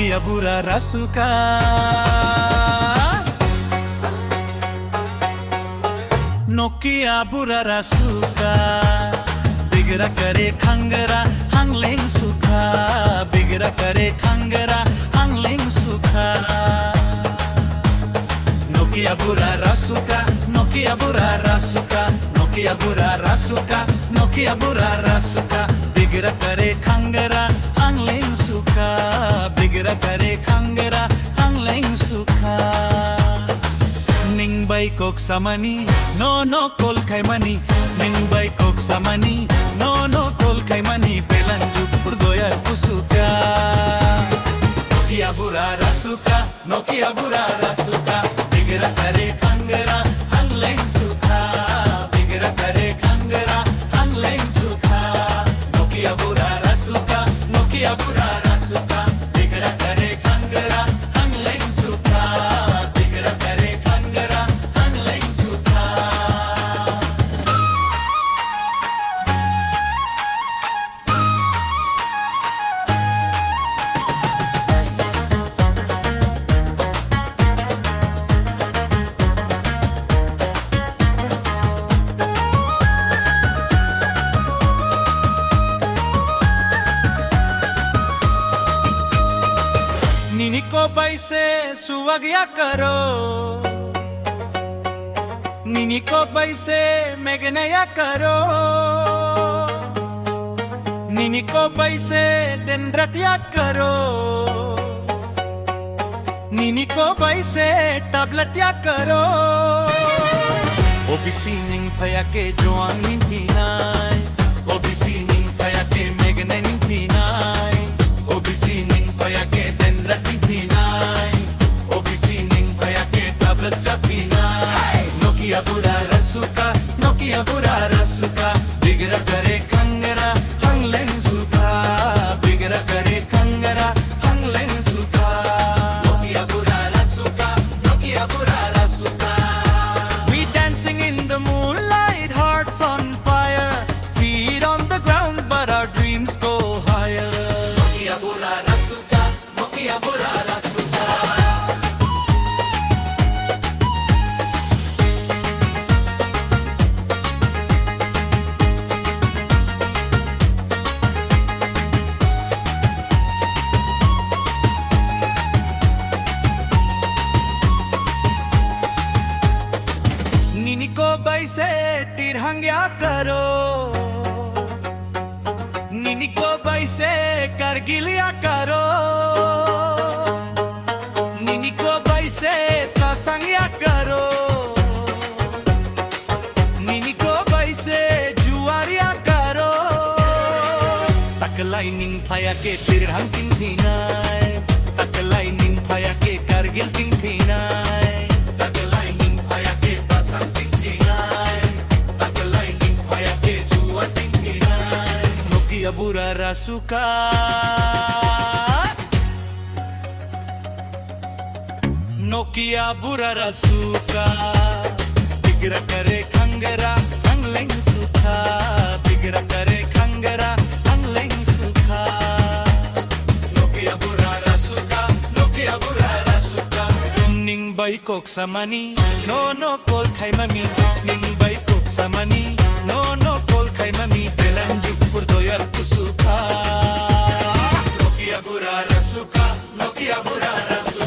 Nokia bura rasuka Nokia bura rasuka Bigra kare khangara hangleng sukha Bigra kare khangara hangleng sukha Nokia bura rasuka Nokia bura rasuka Nokia bura rasuka Nokia bura rasuka Bigra kare khangara hangleng sukha Bigra kare khangara hangleng sukha Ning bai kok samani no kol khai mani Ning bai kok samani no kol khai mani Pelanjuk purdoya kusuka Nokia bura rasuka Nokia bura rasuka Bigra kare khangara hangleng sukha Bigra kare khangara hangleng sukha Nokia bura rasuka Nokia bura rasuka Bigra kare khangara hangleng sukha Bigra kare khangara hangleng sukha Nini ko baise suwagya karo Nini ko baise megnaya karo Nini ko baise dendratya karo Nini ko baise tabletya karo Obisi ning phaya ke joang ning pinai Obisi ning phaya ke megnay ning pinai Obisi ning phaya ke Nokia bura rasuka Nokia bura rasuka Bigra kare khangara hangleng sukha Bigra kare khangara hangleng sukha Nokia bura rasuka Nokia bura rasuka We dancing in the moonlight, hearts on fire, feet on the ground but our dreams go higher Nokia bura rasuka Nokia bura rasuka Nini ko baise tirhangya karo Nini ko baise kargilya karo Nini ko baise tasangya karo Nini ko baise juarya karo Taklai ning phaya ke tirhang ting phinai Taklai ning phaya ke kargil ting phinai Taklai ning phaya ke basang ting phinai Taklai ning phaya ke juwa ting phinai Nokia bura rasuka Nokia bura rasuka Bigra kare khangara hangleng sukha Bigra kare khangara hangleng sukha Nokia bura rasuka Nokia bura rasuka Ning bai kok samani no kol khai mami Ning bai kok samani no kol khai mami Pelanjuk purdoya kusuka Nokia bura rasuka Nokia bura rasuka